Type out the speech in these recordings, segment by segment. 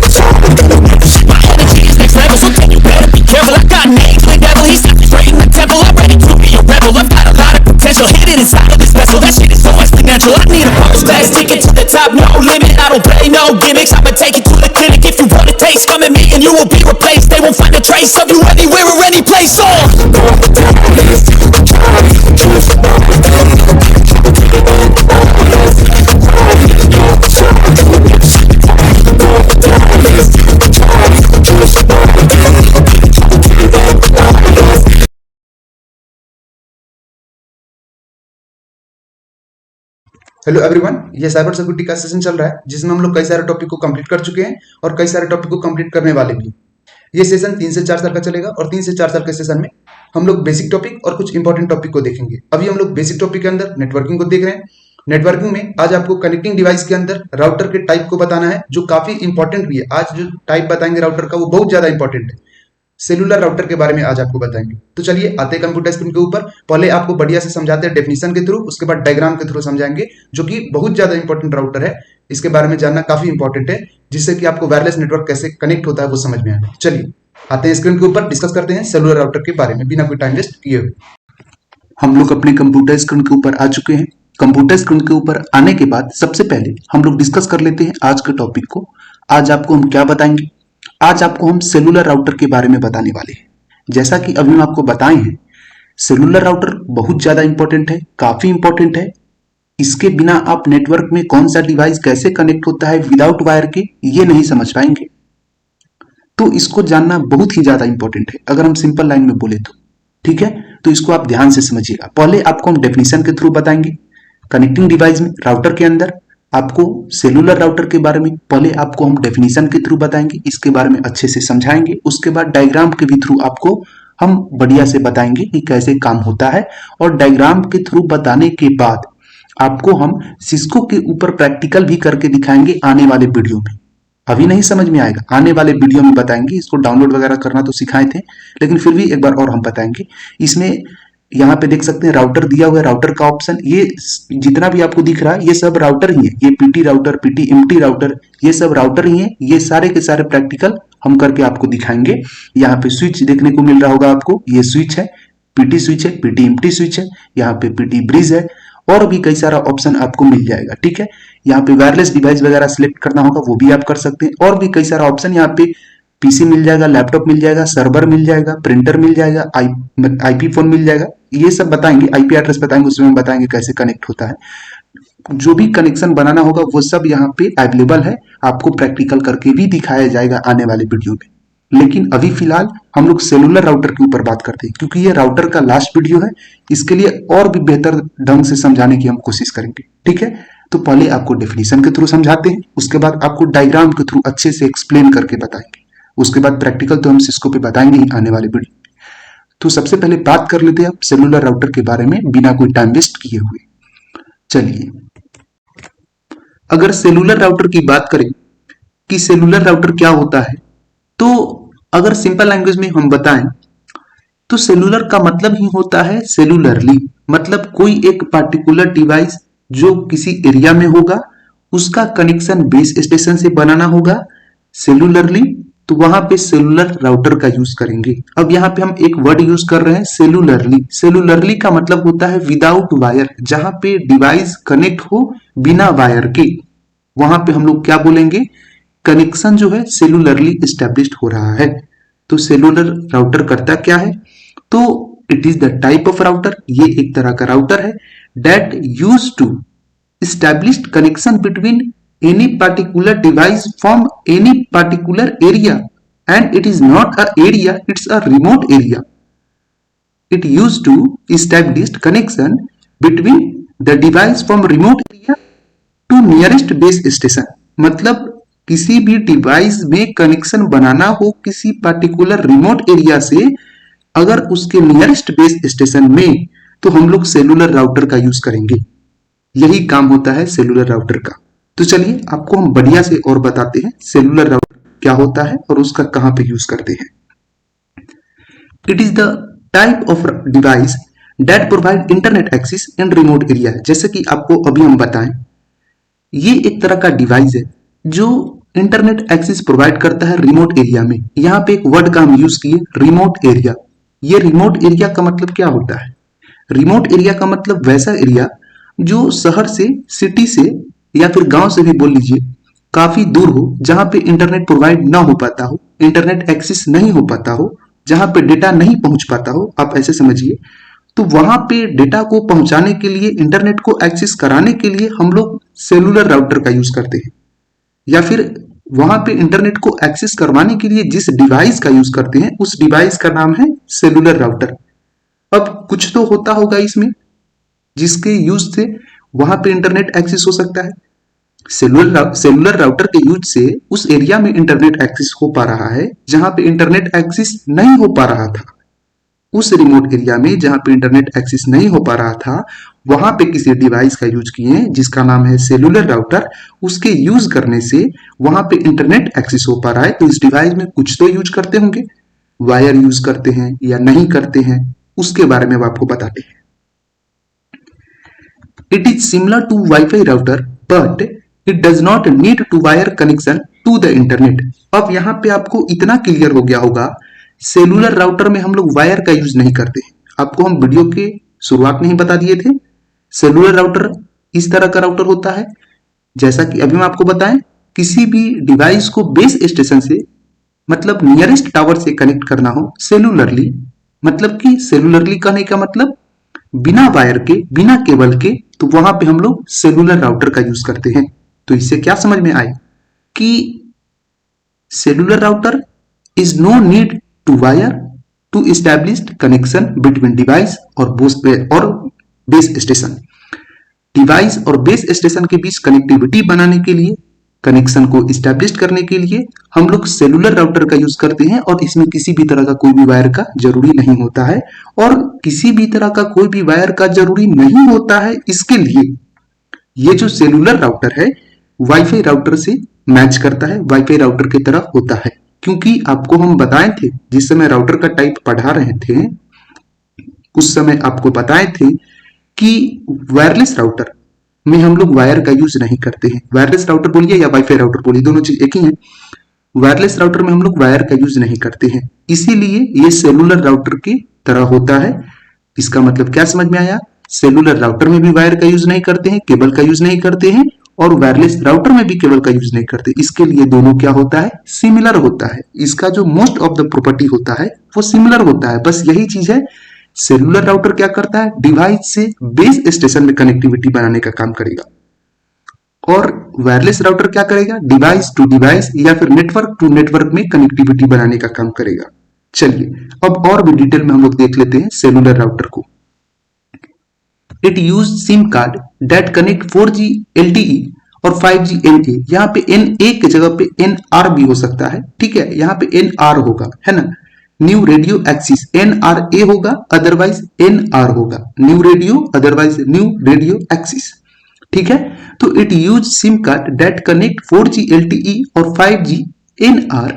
My energy is next level, so then you better be careful. I got names with devil, he's straight in the temple. I'm ready to be a rebel. I've got a lot of potential hidden inside of this vessel. That shit is so exponential. I need a first class ticket to the top, no limit. I don't play no gimmicks. I'ma take you to the clinic if you want a taste. Come at me and you will be replaced. They won't find a trace of you anywhere or any place. Hello everyone, ये cyber security का session चल रहा है जिसमें हम लोग कई सारे टॉपिक को कंप्लीट कर चुके हैं और कई सारे टॉपिक को कंप्लीट करने वाले भी। ये सेशन 3 से 4 साल का चलेगा और 3 से 4 साल के सेशन में हम लोग बेसिक टॉपिक और कुछ इंपॉर्टेंट टॉपिक को देखेंगे। अभी हम लोग बेसिक टॉपिक के अंदर नेटवर्किंग को देख रहे हैं। नेटवर्किंग में आज आपको कनेक्टिंग डिवाइस के अंदर राउटर के टाइप को बताना है, जो काफी इंपॉर्टेंट भी है। आज जो टाइप बताएंगे राउटर का वो बहुत ज्यादा इंपॉर्टेंट है। सेलुलर राउटर के बारे में आज आपको बताएंगे। तो चलिए आते हैं कंप्यूटर स्क्रीन के ऊपर। पहले आपको बढ़िया से समझाते हैं डेफिनेशन के थ्रू, उसके बाद डायग्राम के थ्रू समझाएंगे, जो कि बहुत ज्यादा इंपॉर्टेंट राउटर है। इसके बारे में जानना काफी इंपॉर्टेंट है, जिससे कि आपको वायरलेस नेटवर्क कैसे कनेक्ट होता है वो समझ में आए। चलिए आते हैं स्क्रीन के ऊपर, डिस्कस करते हैं सेलुलर राउटर के बारे में बिना कोई टाइम वेस्ट किए हुए। हम लोग अपने कंप्यूटर स्क्रीन के ऊपर आ चुके हैं। कंप्यूटर स्क्रीन के ऊपर आने के बाद सबसे पहले हम लोग डिस्कस कर लेते हैं आज के टॉपिक को। आज आपको हम क्या बताएंगे? आज आपको हम सेलुलर राउटर के बारे में बताने वाले हैं। जैसा कि अभी हम आपको बताए हैं, सेलुलर राउटर बहुत ज्यादा इंपॉर्टेंट है, काफी इंपॉर्टेंट है। इसके बिना आप नेटवर्क में कौन सा डिवाइस कैसे कनेक्ट होता है विदाउट वायर के, ये नहीं समझ पाएंगे। तो इसको जानना बहुत ही ज्यादा इंपॉर्टेंट है, अगर हम सिंपल लाइन में बोले तो। ठीक है, तो इसको आप ध्यान से समझिएगा। पहले आपको हम डेफिनेशन के थ्रू बताएंगे कनेक्टिंग डिवाइस में, राउटर के अंदर आपको सेलुलर राउटर के बारे में पहले आपको हम डेफिनेशन के थ्रू बताएंगे, इसके बारे में अच्छे से समझाएंगे। उसके बाद डायग्राम के भी थ्रू आपको हम बढ़िया से बताएंगे कि कैसे काम होता है। और डायग्राम के थ्रू बताने के बाद आपको हम सिस्को के ऊपर प्रैक्टिकल भी करके दिखाएंगे आने वाले वीडियो में। अभी नहीं समझ में आएगा, आने वाले वीडियो में बताएंगे। इसको डाउनलोड वगैरह करना तो सिखाए थे, लेकिन फिर भी एक बार और हम बताएंगे। इसमें यहाँ पे देख सकते हैं राउटर दिया हुआ है, राउटर का ऑप्शन। ये जितना भी आपको दिख रहा है ये सब राउटर ही है। ये पीटी राउटर, पीटीएमटी राउटर, ये सब राउटर ही है। ये सारे के सारे प्रैक्टिकल हम करके आपको दिखाएंगे। यहाँ पे स्विच देखने को मिल रहा होगा आपको, ये स्विच है, पीटी स्विच है, पीटीएमटी स्विच है, यहाँ पे पीटी ब्रिज है, और भी कई सारा ऑप्शन आपको मिल जाएगा। ठीक है, यहाँ पे वायरलेस डिवाइस वगैरह सिलेक्ट करना होगा, वो भी आप कर सकते हैं। और भी कई सारा ऑप्शन, यहाँ पे पीसी मिल जाएगा, लैपटॉप मिल जाएगा, सर्वर मिल जाएगा, प्रिंटर मिल जाएगा, आईपी फोन मिल जाएगा। ये सब बताएंगे, आईपी एड्रेस बताएंगे, उसमें बताएंगे कैसे कनेक्ट होता है। जो भी कनेक्शन बनाना होगा वो सब यहाँ पे अवेलेबल है, आपको प्रैक्टिकल करके भी दिखाया जाएगा आने वाले वीडियो में। लेकिन अभी फिलहाल हम लोग सेलुलर राउटर के ऊपर बात करते हैं, क्योंकि ये राउटर का लास्ट वीडियो है। इसके लिए और भी बेहतर ढंग से समझाने की हम कोशिश करेंगे। ठीक है, तो पहले आपको डेफिनेशन के थ्रू समझाते हैं, उसके बाद आपको डायग्राम के थ्रू अच्छे से एक्सप्लेन करके बताएंगे। उसके बाद प्रैक्टिकल तो हम सिस्को पे बताएंगे ही आने वाले वीडियो। तो सबसे पहले बात कर लेते हैं आप सेलुलर राउटर के बारे में बिना कोई टाइम वेस्ट किए हुए। चलिए, अगर सेलुलर राउटर की बात करें कि सेलुलर राउटर क्या होता है, तो अगर सिंपल लैंग्वेज में हम बताएं तो सेलुलर का मतलब ही होता है सेलुलरली, मतलब कोई एक पार्टिकुलर डिवाइस जो किसी एरिया में होगा उसका कनेक्शन बेस स्टेशन से बनाना होगा सेलुलरली, तो वहां पे सेलुलर राउटर का यूज करेंगे। अब यहाँ पे हम एक वर्ड यूज कर रहे हैं सेलुलरली। सेलुलरली का मतलब होता है विदाउट वायर, जहां पे डिवाइस कनेक्ट हो बिना वायर के, वहां पे हम लोग क्या बोलेंगे, कनेक्शन जो है सेलुलरली एस्टेब्लिश्ड हो रहा है। तो सेलुलर राउटर करता क्या है, तो it is the type of router, ये एक तरह का राउटर है, that use to establish connection between any particular device from any particular area, and it is not a area, it's a remote area. It used to establish connection between the device from remote area to nearest base station. मतलब किसी भी device में connection बनाना हो किसी particular remote area से, अगर उसके nearest base station में, तो हम लोग सेलुलर राउटर का यूज करेंगे। यही काम होता है सेलुलर राउटर का। तो चलिए आपको हम बढ़िया से और बताते हैं सेलुलर राउटर क्या होता है और उसका कहां पे यूज करते हैं। It is the type of device that provide internet access in remote area. जैसे कि आपको अभी हम बताएं, ये एक तरह का डिवाइस है जो इंटरनेट एक्सेस प्रोवाइड करता है रिमोट एरिया में। यहाँ पे एक वर्ड का हम यूज किए, रिमोट एरिया। ये रिमोट एरिया का मतलब क्या होता है? रिमोट एरिया का मतलब वैसा एरिया जो शहर से, सिटी से या फिर गांव से भी बोल लीजिए काफी दूर हो, जहां पे इंटरनेट प्रोवाइड ना हो पाता हो, इंटरनेट एक्सेस नहीं हो पाता हो, जहां पे डेटा नहीं पहुंच पाता हो, आप ऐसे समझिए। तो वहां पे डेटा को पहुंचाने के लिए, इंटरनेट को एक्सेस कराने के लिए हम लोग सेलुलर राउटर का यूज करते हैं, या फिर वहां पे इंटरनेट को एक्सेस करवाने के लिए जिस डिवाइस का यूज करते हैं उस डिवाइस का नाम है सेलुलर राउटर। अब कुछ तो होता होगा इसमें जिसके यूज से वहां पे इंटरनेट एक्सेस हो सकता है। सेलुलर राउटर के यूज से उस एरिया में इंटरनेट एक्सेस हो पा रहा है जहां पे इंटरनेट एक्सेस नहीं हो पा रहा था। उस रिमोट एरिया में जहां पे इंटरनेट एक्सेस नहीं हो पा रहा था, वहां पे किसी डिवाइस का यूज किए जिसका नाम है सेलुलर राउटर। उसके यूज करने से वहां पे इंटरनेट एक्सेस हो पा रहा है। तो इस डिवाइस में कुछ तो यूज करते होंगे, वायर यूज करते हैं या नहीं करते हैं, उसके बारे में आपको बताते हैं। It is similar to WiFi router but it does not need to wire connection to the internet. अब यहाँ पे आपको इतना क्लियर हो गया होगा, सेलुलर राउटर में हम लोग वायर का यूज नहीं करते। आपको हम वीडियो के शुरुआत में ही बता दिए थे, सेलुलर राउटर इस तरह का राउटर होता है जैसा कि अभी हम आपको बताएं, किसी भी डिवाइस को बेस स्टेशन से मतलब नियरेस्ट टावर से कनेक्ट करना हो सेलुलरली, मतलब कि सेलुलरली कहने का मतलब बिना वायर के, बिना केबल के, तो वहां पे हम लोग सेलुलर राउटर का यूज करते हैं। तो इससे क्या समझ में आए कि cellular router is no need to wire to establish connection between device और बेस स्टेशन। डिवाइस और बेस स्टेशन के बीच कनेक्टिविटी बनाने के लिए, कनेक्शन को एस्टैब्लिश करने के लिए हम लोग सेलुलर राउटर का यूज करते हैं। और इसमें किसी भी तरह का कोई भी वायर का जरूरी नहीं होता है, और किसी भी तरह का कोई भी वायर का जरूरी नहीं होता है। इसके लिए ये जो सेलुलर राउटर है वाईफाई राउटर से मैच करता है, वाईफाई राउटर की तरह होता है। क्योंकि आपको हम बताए थे, जिस समय राउटर का टाइप पढ़ा रहे थे उस समय आपको बताए थे कि वायरलेस राउटर में हम लोग वायर का यूज नहीं करते हैं। वायरलेस राउटर बोलिए या वाईफाई राउटर बोलिए, दोनों चीज एक ही है। वायरलेस राउटर में हम लोग वायर का यूज नहीं करते हैं, इसीलिए ये सेलुलर राउटर की तरह होता है। इसका मतलब क्या समझ में आया? सेलुलर राउटर में भी वायर का यूज नहीं करते हैं, केबल का यूज नहीं करते हैं, और वायरलेस राउटर में भी केबल का यूज नहीं करते। इसके लिए दोनों क्या होता है? सिमिलर होता है। इसका जो मोस्ट ऑफ द प्रॉपर्टी होता है वो सिमिलर होता है, बस यही चीज है। सेलुलर राउटर क्या करता है? डिवाइस से बेस स्टेशन में कनेक्टिविटी बनाने का काम करेगा, और वायरलेस राउटर क्या करेगा? डिवाइस टू डिवाइस या फिर नेटवर्क टू नेटवर्क में कनेक्टिविटी बनाने का काम करेगा। चलिए अब और भी डिटेल में हम लोग देख लेते हैं सेलुलर राउटर को। It use SIM card that connect 4G LTE और 5G NA। यहाँ पे NA की जगह पे NR भी हो सकता है, ठीक है? यहाँ पे NR होगा, है ना? न्यू रेडियो एक्सिस NRA होगा, अदरवाइज NR होगा। New radio otherwise new radio axis, ठीक है? तो it use SIM card that connect 4G LTE और 5G NR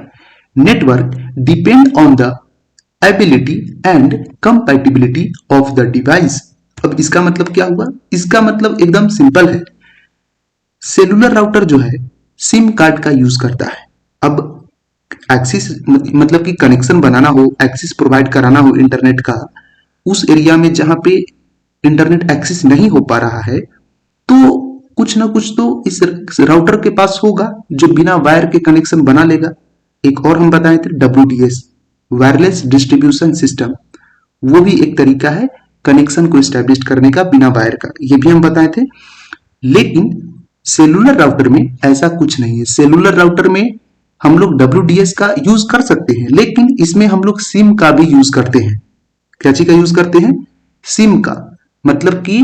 network depend on the ability and compatibility of the device. अब इसका मतलब क्या हुआ? इसका मतलब एकदम सिंपल है। सेलुलर राउटर जो है सिम कार्ड का यूज करता है। अब एक्सेस मतलब कि कनेक्शन बनाना हो, एक्सेस प्रोवाइड कराना हो इंटरनेट का, उस एरिया में जहां पे इंटरनेट एक्सेस नहीं हो पा रहा है, तो कुछ ना कुछ तो इस राउटर के पास होगा जो बिना वायर के कनेक्शन बना लेगा। एक और हम बताए थे WDS, वायरलेस डिस्ट्रीब्यूशन सिस्टम, वो भी एक तरीका है कनेक्शन को एस्टैब्लिश करने का बिना वायर का, ये भी हम बताए थे। लेकिन सेलुलर राउटर में ऐसा कुछ नहीं है। सेलुलर राउटर में हम लोग WDS का यूज कर सकते हैं, लेकिन इसमें हम लोग सिम का भी यूज करते हैं। क्या चीज का यूज करते हैं? सिम का। मतलब कि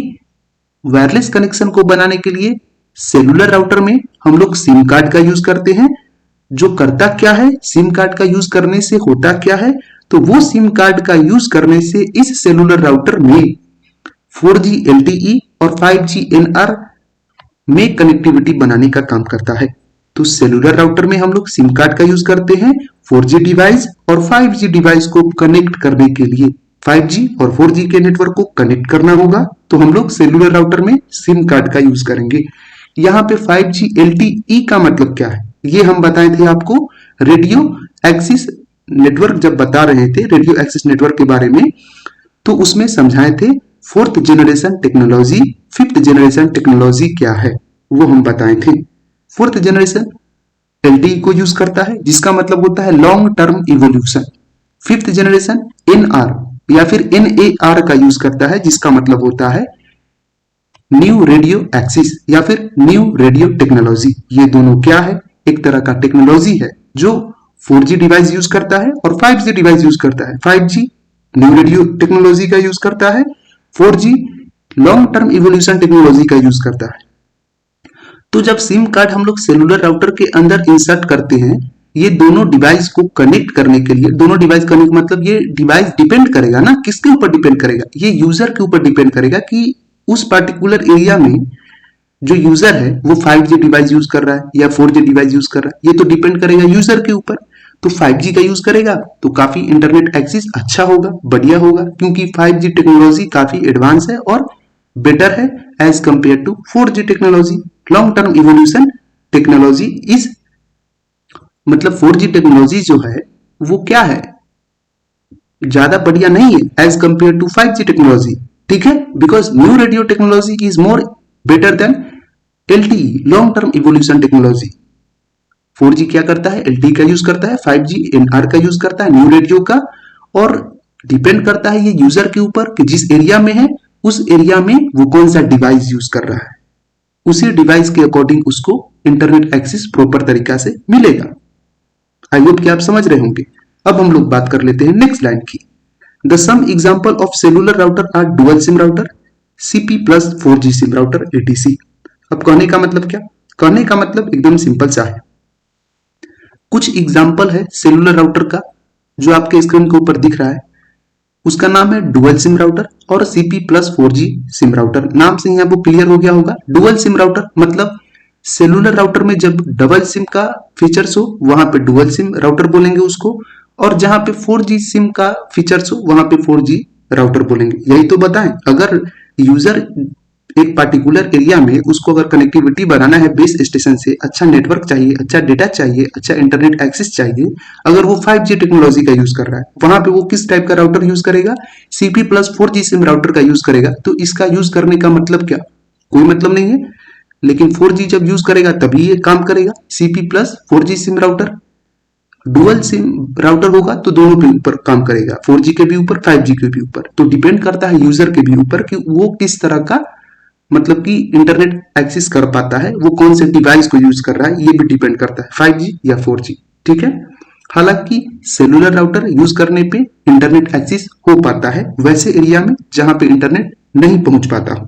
वायरलेस कनेक्शन को बनाने के लिए सेलुलर राउटर में हम लोग सिम कार्ड का यूज करते हैं। जो करता क्या है? सिम कार्ड का यूज करने से होता क्या है? तो वो सिम कार्ड का यूज करने से इस सेलुलर राउटर में 4G LTE और 5G NR में कनेक्टिविटी बनाने का काम करता है। तो सेलुलर राउटर में हम लोग सिम कार्ड का यूज करते हैं 4G डिवाइस और 5G डिवाइस को कनेक्ट करने के लिए। 5G और 4G के नेटवर्क को कनेक्ट करना होगा तो हम लोग सेलुलर राउटर में सिम कार्ड का यूज करेंगे। यहाँ पे 5G LTE का मतलब क्या है? ये हम बताए थे आपको रेडियो एक्सिस नेटवर्क जब बता रहे थे रेडियो एक्सिस नेटवर्क के बारे में, तो उसमें समझाए थे fourth generation technology, fifth generation technology क्या है वो हम बताए थे। फोर्थ जनरेशन एलटीई को यूज करता है जिसका मतलब होता है long term evolution. Fifth generation NR या फिर एनएआर का यूज करता है जिसका मतलब होता है न्यू रेडियो एक्सिस या फिर न्यू रेडियो टेक्नोलॉजी। ये दोनों क्या है, एक तरह का टेक्नोलॉजी है जो 4G डिवाइस यूज करता है और 5G डिवाइस यूज करता है। 5G न्यू रेडियो टेक्नोलॉजी का यूज करता है, 4G long term evolution technology का यूज करता है। तो जब सिम कार्ड हम लोग सेलुलर राउटर के अंदर इंसर्ट करते हैं, ये दोनों डिवाइस को कनेक्ट करने के लिए, दोनों डिवाइस कनेक्ट मतलब ये डिवाइस डिपेंड करेगा ना, किसके ऊपर डिपेंड करेगा, ये यूजर के ऊपर डिपेंड करेगा कि उस पर्टिकुलर एरिया में जो यूजर है वो 5G डिवाइस यूज कर रहा है या 4G डिवाइस यूज कर रहा है, ये तो डिपेंड करेगा यूजर के ऊपर। तो 5G का यूज करेगा तो काफी इंटरनेट एक्सेस अच्छा होगा, बढ़िया होगा, क्योंकि 5G टेक्नोलॉजी काफी एडवांस है और बेटर है as compare to 4G technology. Long term evolution technology is मतलब 4G टेक्नोलॉजी जो है वो क्या है, ज्यादा बढ़िया नहीं है as compare to 5G technology, ठीक है, because new radio technology is more better than LTE long term evolution technology. 4G क्या करता है, LTE का यूज करता है, 5G NR का यूज करता है, न्यू रेडियो का, और डिपेंड करता है ये यूजर के ऊपर कि जिस एरिया में है उस एरिया में वो कौन सा डिवाइस यूज कर रहा है, उसी डिवाइस के अकॉर्डिंग उसको इंटरनेट एक्सेस प्रॉपर तरीका से मिलेगा। आई होप कि आप समझ रहे होंगे। अब हम लोग बात कर लेते हैं नेक्स्ट लाइन की। The some example of cellular router are dual SIM router, CP plus 4G SIM router ATC। अब कहने का मतलब क्या, कहने का मतलब एकदम सिंपल सा है। कुछ एग्जांपल है सेलुलर राउटर का जो आपके स्क्रीन के ऊपर दिख रहा है, उसका नाम है डुअल सिम राउटर और CP plus 4G SIM router. नाम से ही आपको क्लियर हो गया होगा। डुअल सिम राउटर मतलब सेलुलर राउटर में जब डबल सिम का फीचर्स हो वहां पे डुअल सिम राउटर बोलेंगे उसको, और जहां पे 4G सिम का फीचर्स हो वहां पे 4G राउटर बोलेंगे। यही तो बताएं, अगर यूजर एक पार्टिकुलर एरिया में उसको अगर कनेक्टिविटी बनाना है बेस स्टेशन से, अच्छा नेटवर्क चाहिए, अच्छा डेटा चाहिए, अच्छा इंटरनेट एक्सेस चाहिए, अगर वो 5G टेक्नोलॉजी का यूज कर रहा है वहां पे वो किस टाइप का राउटर यूज करेगा, CP plus 4G SIM router का यूज करेगा। तो इसका यूज करने का मतलब क्या, कोई मतलब नहीं है, लेकिन 4G जब यूज करेगा तभी ये काम करेगा। CP plus 4G SIM router, dual SIM router होगा तो दोनों के ऊपर काम करेगा, 4G के भी ऊपर 5G के भी ऊपर। तो डिपेंड करता है यूजर के भी ऊपर कि वो किस तरह का मतलब कि इंटरनेट एक्सेस कर पाता है, वो कौन से डिवाइस को यूज कर रहा है, ये भी डिपेंड करता है 5G या 4G, ठीक है। हालांकि सेलुलर राउटर यूज करने पे इंटरनेट एक्सेस हो पाता है वैसे एरिया में जहां पे इंटरनेट नहीं पहुंच पाता हो।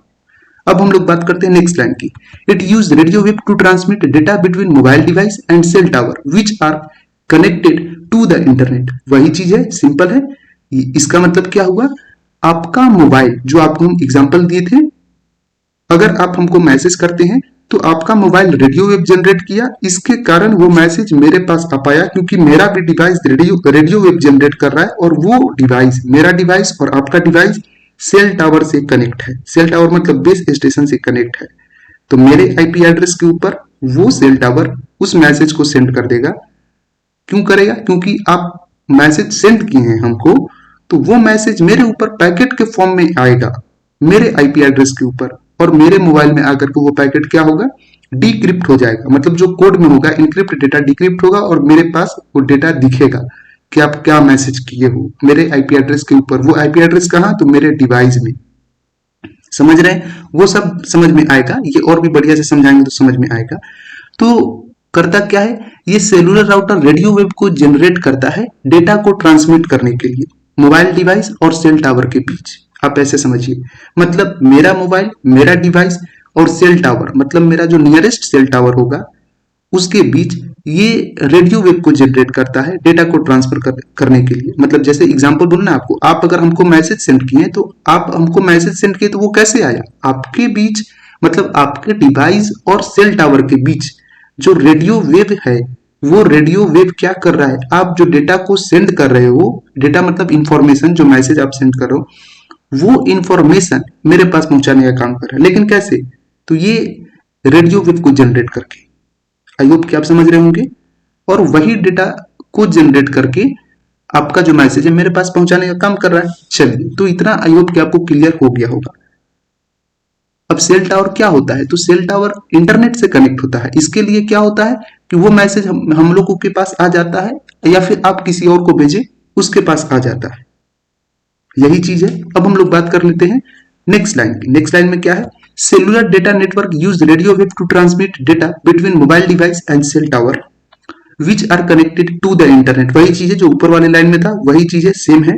अब हम लोग बात करते हैं नेक्स्ट लाइन की। It use radio wave to transmit data between mobile device and cell tower which are connected to the internet. वही चीज है, सिंपल है। इसका मतलब क्या हुआ, आपका मोबाइल जो आपको हम एग्जांपल दिए थे, अगर आप हमको मैसेज करते हैं तो आपका मोबाइल रेडियो वेव जनरेट किया, इसके कारण वो मैसेज मेरे पास आ पाया क्योंकि मेरा भी डिवाइस रेडियो वेव जनरेट कर रहा है और वो डिवाइस, मेरा डिवाइस और आपका डिवाइस सेल टावर से कनेक्ट है। सेल टावर मतलब बेस स्टेशन से कनेक्ट है, तो मेरे IP एड्रेस के ऊपर वो सेल टावर उस मैसेज को सेंड कर देगा। क्यों करेगा, क्योंकि आप मैसेज सेंड किए हैं हमको, तो वो मैसेज मेरे ऊपर पैकेट के फॉर्म में आएगा मेरे IP एड्रेस के ऊपर, और मेरे मोबाइल में आकर के वो पैकेट क्या होगा, डिक्रिप्ट हो जाएगा। मतलब जो कोड में होगा इनक्रिप्ट डेटा डिक्रिप्ट होगा और मेरे पास वो डेटा दिखेगा कि आप क्या मैसेज किए हो मेरे IP एड्रेस के ऊपर। वो IP एड्रेस कहाँ, तो मेरे डिवाइस में। समझ रहे हैं, वो सब समझ में आएगा, ये और भी बढ़िया से समझाएंगे तो समझ में आएगा। तो करता क्या है, ये सेलुलर राउटर रेडियो वेव को जनरेट करता है डेटा को ट्रांसमिट करने के लिए मोबाइल डिवाइस और सेल टावर के बीच। आप ऐसे समझिए, मतलब मेरा मोबाइल, मेरा डिवाइस और सेल टावर, मतलब मेरा जो नियरेस्ट सेल टावर होगा उसके बीच ये रेडियो वेव को जनरेट करता है डेटा को ट्रांसफर करने के लिए। मतलब जैसे एग्जांपल बोलना आपको, आप अगर हमको मैसेज सेंड किए तो आप हमको मैसेज सेंड किए तो वो कैसे आया, आपके बीच, मतलब आपके डिवाइस और सेल टावर के बीच जो रेडियो वेव है, वो रेडियो वेव क्या कर रहा है, आप जो डेटा को सेंड कर रहे हो, डेटा मतलब इंफॉर्मेशन, जो मैसेज आप सेंड कर रहे हो वो इंफॉर्मेशन मेरे पास पहुंचाने का काम कर रहा है। लेकिन कैसे, तो ये रेडियो वेव को जनरेट करके। आई होप कि आप समझ रहे होंगे। और वही डेटा को जनरेट करके आपका जो मैसेज है मेरे पास पहुंचाने का काम कर रहा है। चलिए, तो इतना आई होप कि आपको क्लियर हो गया होगा। अब सेल टावर क्या होता है? तो सेल टावर इंटरनेट से कनेक्ट होता है। इसके लिए क्या होता है कि वो मैसेज हम लोगों के पास आ जाता है या फिर आप किसी और को भेजें उसके पास आ जाता है, यही चीज है। अब हम लोग बात कर लेते हैं नेक्स्ट लाइन की। नेक्स्ट लाइन में क्या है? Cellular data network use radio wave to transmit data between mobile device and cell tower which are connected to the internet. वही चीज है जो ऊपर वाले लाइन में था, वही चीज है, सेम है।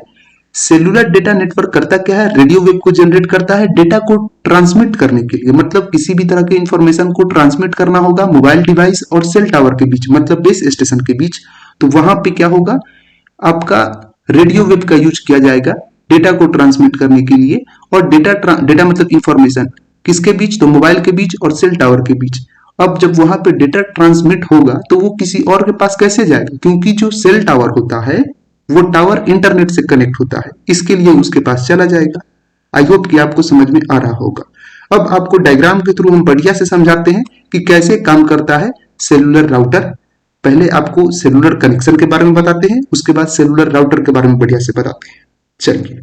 सेलुलर डेटा नेटवर्क करता क्या है? रेडियो वेव को जनरेट करता है डेटा को ट्रांसमिट करने के लिए, मतलब किसी भी तरह के इंफॉर्मेशन को ट्रांसमिट करना होगा मोबाइल डिवाइस और सेल टावर के बीच, मतलब बेस स्टेशन के बीच। तो वहां पे क्या होगा? आपका रेडियो वेव का यूज किया जाएगा डेटा को ट्रांसमिट करने के लिए। और डेटा मतलब इंफॉर्मेशन किसके बीच? तो मोबाइल के बीच और सेल टावर के बीच। अब जब वहां पे डेटा ट्रांसमिट होगा तो वो किसी और के पास कैसे जाएगा? क्योंकि जो सेल टावर होता है वो टावर इंटरनेट से कनेक्ट होता है, इसके लिए उसके पास चला जाएगा। आई होप कि आपको समझ में आ रहा होगा। अब आपको डायग्राम के थ्रू हम बढ़िया से समझाते हैं कि कैसे काम करता है सेलुलर राउटर। पहले आपको सेलुलर कनेक्शन के बारे में बताते हैं, उसके बाद सेलुलर राउटर के बारे में बढ़िया से बताते हैं। चलिए,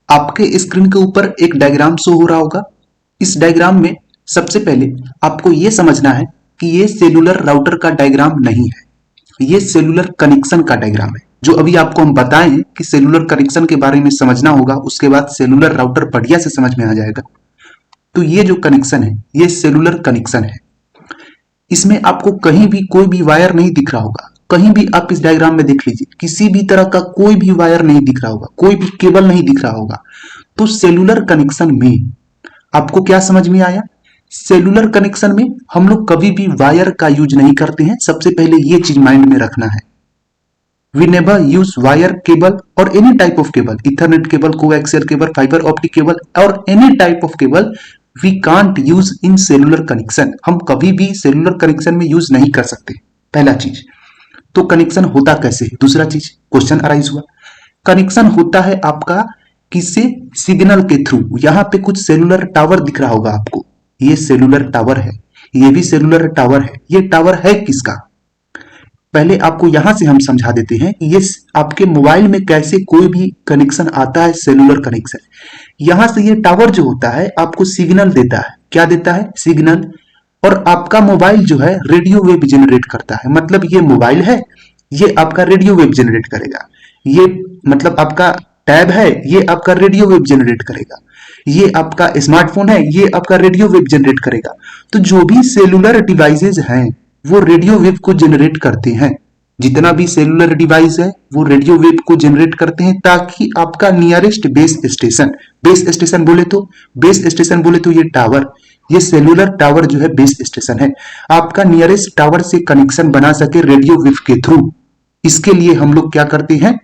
आपके स्क्रीन के ऊपर एक डायग्राम शो हो रहा होगा। इस डायग्राम में सबसे पहले आपको यह समझना है कि ये सेलुलर राउटर का डायग्राम नहीं है, ये सेलुलर कनेक्शन का डायग्राम है। जो अभी आपको हम बताएं कि सेलुलर कनेक्शन के बारे में समझना होगा, उसके बाद सेलुलर राउटर बढ़िया से समझ में आ जाएगा। तो ये जो कनेक्शन है ये सेलुलर कनेक्शन है। इसमें आपको कहीं भी कोई भी वायर नहीं दिख रहा होगा। कहीं भी आप इस डायग्राम में देख लीजिए, किसी भी तरह का कोई भी वायर नहीं दिख रहा होगा, कोई भी केबल नहीं दिख रहा होगा। तो सेलुलर कनेक्शन में आपको क्या समझ में आया? सेलुलर कनेक्शन में हम लोग कभी भी वायर का यूज नहीं करते हैं। सबसे पहले ये चीज माइंड में रखना है। We never use wire cable और any type of cable, ethernet cable, coaxial cable, fiber optic cable और any type of cable we can't use in cellular connection. हम कभी भी सेलुलर कनेक्शन में यूज नहीं कर सकते, पहला चीज। तो कनेक्शन होता कैसे है? दूसरा चीज, क्वेश्चन अराइज हुआ। कनेक्शन होता है आपका किससे? सिग्नल के थ्रू। यहां पे कुछ सेलुलर टावर दिख रहा होगा आपको, ये सेलुलर टावर है, ये भी सेलुलर टावर है। ये टावर है किसका? पहले आपको यहां से हम समझा देते हैं कि ये आपके मोबाइल में कैसे कोई भी कनेक्शन आता है, सेलुलर कनेक्शन। यहां से ये टावर जो होता है आपको सिग्नल देता है। क्या देता है? सिग्नल। और आपका मोबाइल जो है रेडियो वेव जनरेट करता है, मतलब ये मोबाइल है, ये आपका रेडियो वेव जनरेट करेगा। ये मतलब आपका टैब है, ये आपका रेडियो वेव जनरेट करेगा। ये आपका स्मार्टफोन है, ये आपका रेडियो वेव जनरेट करेगा। तो जो भी सेलुलर डिवाइसेज हैं वो रेडियो वेव को जनरेट करते हैं। जितना भी सेलुलर डिवाइस है वो रेडियो वेव को जनरेट करते हैं, ताकि आपका नियरेस्ट बेस स्टेशन बोले तो ये टावर, ये सेलुलर टावर जो है बेस स्टेशन है, आपका नियरेस्ट टावर से कनेक्शन बना सके रेडियो वेव के थ्रू। इसके लिए हम लोग क्या करते हैं?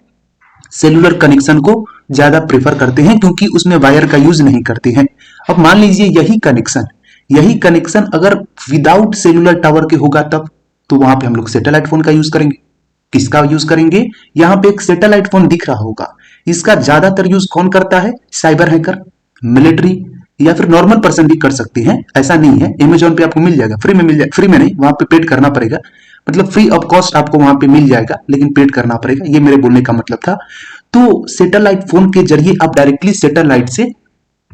सेलुलर कनेक्शन को ज्यादा प्रेफर करते हैं, क्योंकि उसमें वायर का यूज नहीं करते हैं। अब मान लीजिए यही कनेक्शन अगर विदाउट सेलुलर टावर के होगा तब, तो वहां पे हम लोग सैटेलाइट फोन का यूज करेंगे। किसका यूज करेंगे? यहाँ पे एक सैटेलाइट फोन दिख रहा होगा, इसका ज्यादातर यूज कौन करता है? साइबर हैकर, मिलिट्री या फिर नॉर्मल पर्सन भी कर सकते हैं, ऐसा नहीं है। अमेजोन पे आपको मिल जाएगा, फ्री में मिल जाएगा, फ्री में नहीं, वहां पे पेड करना पड़ेगा, मतलब फ्री ऑफ कॉस्ट आपको वहां पे मिल जाएगा, लेकिन पेड करना पड़ेगा, ये मेरे बोलने का मतलब था। तो सैटेलाइट फोन के जरिए आप डायरेक्टली सैटेलाइट से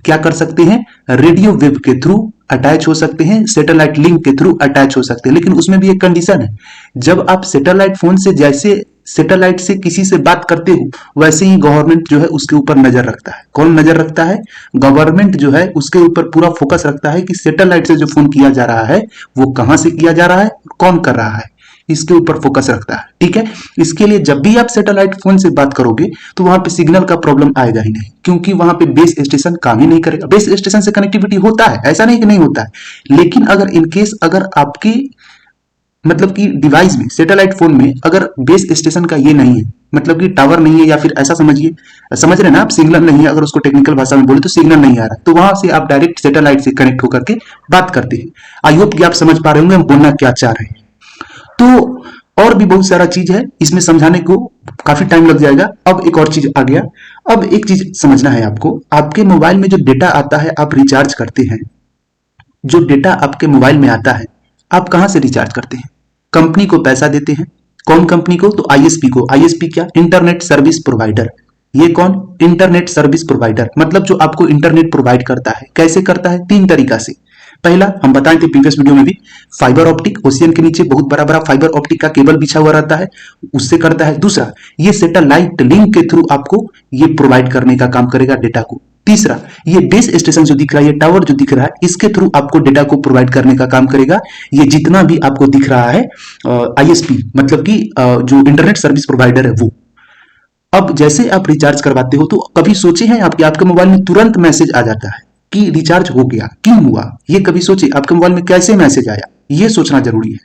क्या कर सकते हैं? रेडियो वेव के थ्रू अटैच हो सकते हैं, सैटेलाइट लिंक के थ्रू अटैच हो सकते हैं। लेकिन उसमें भी एक कंडीशन है, जब आप सैटेलाइट फोन से जैसे सैटेलाइट से किसी से बात करते हो वैसे ही गवर्नमेंट जो है उसके ऊपर नजर रखता है। कौन नजर रखता है? गवर्नमेंट जो है उसके ऊपर पूरा फोकस रखता है कि सैटेलाइट से जो फोन किया जा रहा है वो कहां से किया जा रहा है, कौन कर रहा है, इसके ऊपर फोकस रखता है। ठीक है, इसके लिए जब भी आप सैटेलाइट फोन से बात करोगे तो वहां पे सिग्नल का प्रॉब्लम आएगा ही नहीं, क्योंकि वहां पे बेस स्टेशन काम ही नहीं करेगा। बेस स्टेशन से कनेक्टिविटी होता है, ऐसा नहीं कि नहीं होता है, लेकिन अगर इनकेस अगर आपकी मतलब कि डिवाइस में, सैटेलाइट फोन में अगर बेस स्टेशन का ये नहीं है, मतलब कि टावर नहीं है, या फिर ऐसा समझिए, समझ रहे ना आप, सिग्नल नहीं है, अगर उसको टेक्निकल भाषा में बोले तो सिग्नल नहीं आ रहा, तो वहां से आप डायरेक्ट सैटेलाइट से कनेक्ट होकर के बात करते हैं। आई होप कि आप समझ पा रहे होंगे हम बोलना क्या चाह रहे हैं। तो और भी बहुत सारा चीज है, इसमें समझाने को काफी टाइम लग जाएगा। अब एक और चीज आ गया। अब एक चीज समझना है आपको, आपके मोबाइल में जो डेटा आता है, आप रिचार्ज करते हैं, जो डेटा आपके मोबाइल में आता है, आप कहां से रिचार्ज करते हैं? कंपनी को पैसा देते हैं। कौन कंपनी को? तो आईएसपी को। आईएसपी क्या? Internet service provider. ये कौन? इंटरनेट सर्विस प्रोवाइडर, मतलब जो आपको इंटरनेट प्रोवाइड करता है। कैसे करता है? 3 तरीका से। पहला हम बताए थे प्रीवियस वीडियो में भी, फाइबर ऑप्टिक, ओशियन के नीचे बहुत बड़ा बड़ा फाइबर ऑप्टिक का केबल बिछा हुआ रहता है, उससे करता है। दूसरा, ये सैटेलाइट लिंक के थ्रू आपको ये प्रोवाइड करने का काम करेगा डेटा को। तीसरा, ये बेस स्टेशन जो दिख रहा है, ये टावर जो दिख रहा है, इसके थ्रू आपको डेटा को प्रोवाइड करने का काम करेगा। ये जितना भी आपको दिख रहा है आईएसपी, मतलब कि जो इंटरनेट सर्विस प्रोवाइडर है वो। अब जैसे आप रिचार्ज करवाते हो, तो कभी सोचे हैं आप कि आपके मोबाइल में तुरंत मैसेज आ जाता है कि रिचार्ज हो गया? क्यों हुआ? ये कभी सोचे आपके मोबाइल में कैसे मैसेज आया? ये सोचना जरूरी है।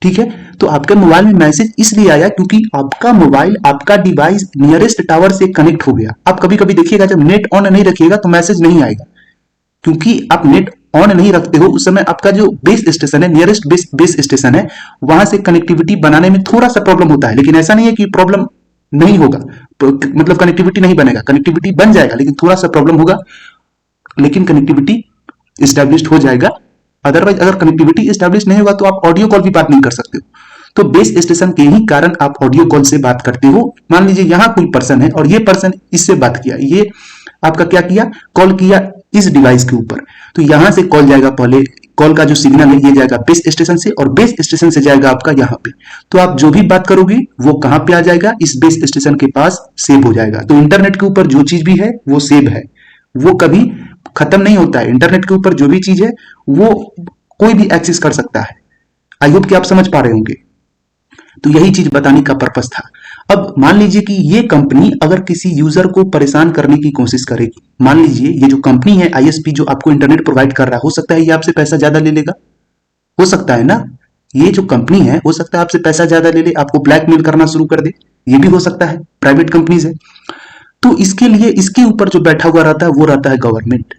ठीक है, तो आपके मोबाइल में मैसेज इसलिए आया क्योंकि आपका मोबाइल, आपका डिवाइस नियरेस्ट टावर से कनेक्ट हो गया। आप कभी कभी देखिएगा, जब नेट ऑन नहीं रखिएगा तो मैसेज नहीं आएगा, क्योंकि आप नेट ऑन नहीं रखते हो उस समय आपका जो बेस स्टेशन है, नियरेस्ट बेस स्टेशन है, वहां से कनेक्टिविटी बनाने में थोड़ा सा प्रॉब्लम होता है। लेकिन ऐसा नहीं है कि प्रॉब्लम नहीं होगा, मतलब कनेक्टिविटी नहीं बनेगा, कनेक्टिविटी बन जाएगा, लेकिन थोड़ा सा प्रॉब्लम होगा, लेकिन कनेक्टिविटी इस्टेब्लिश हो जाएगा। अदरवाइज अगर कनेक्टिविटी इस्टेब्लिश नहीं होगा तो आप ऑडियो कॉल भी बात नहीं कर सकते हो। तो बेस स्टेशन के ही कारण आप ऑडियो कॉल से बात करते हो। मान लीजिए यहाँ कोई पर्सन है और ये पर्सन इससे बात किया, ये आपका क्या किया? कॉल किया इस डिवाइस के ऊपर, तो यहां से कॉल जाएगा, पहले कॉल का जो सिग्नल है ये जाएगा बेस स्टेशन से, और बेस स्टेशन से जाएगा आपका यहाँ पे। तो आप जो भी बात करोगे वो कहां पे आ जाएगा? इस बेस स्टेशन के पास सेव हो जाएगा। तो इंटरनेट के ऊपर जो चीज भी है वो सेव है, वो कभी खत्म नहीं होता है। इंटरनेट के ऊपर जो भी चीज है वो कोई भी एक्सेस कर सकता है। आई होप कि आप समझ पा रहे होंगे। तो यही चीज बताने का पर्पस था। अब मान लीजिए कि ये कंपनी अगर किसी यूजर को परेशान करने की कोशिश करेगी, मान लीजिए ये जो कंपनी है आईएसपी जो आपको इंटरनेट प्रोवाइड कर रहा है, हो सकता है ये आपसे पैसा ज्यादा ले लेगा, हो सकता है ना। ये जो कंपनी है हो सकता है आपसे पैसा ज्यादा ले ले, आपको ब्लैकमेल करना शुरू कर दे, ये भी हो सकता है, प्राइवेट कंपनीज है। तो इसके लिए इसके ऊपर जो बैठा हुआ रहता है वो रहता है गवर्नमेंट।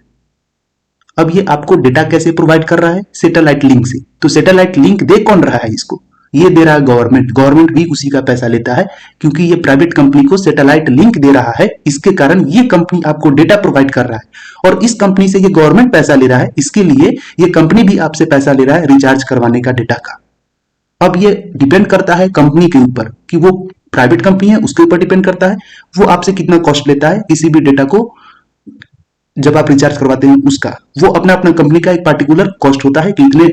अब ये आपको डेटा कैसे प्रोवाइड कर रहा है? सैटेलाइट लिंक से। तो सैटेलाइट लिंक दे कौन रहा है इसको? ये दे रहा है गवर्नमेंट। गवर्नमेंट भी उसी का पैसा लेता है, क्योंकि ये प्राइवेट कंपनी को सैटेलाइट लिंक दे रहा है, इसके कारण ये कंपनी आपको डेटा प्रोवाइड कर रहा है। और इस कंपनी से ये गवर्नमेंट पैसा ले रहा है, इसके लिए ये कंपनी भी आपसे पैसा ले रहा है रिचार्ज करवाने का डेटा का। अब ये डिपेंड करता है कंपनी के ऊपर कि वो प्राइवेट कंपनी है, उसके ऊपर डिपेंड करता है वो आपसे कितना कॉस्ट लेता है किसी भी डेटा को जब आप रिचार्ज करवाते हैं उसका। वो अपना अपना कंपनी का एक पार्टिकुलर कॉस्ट होता है कि इतने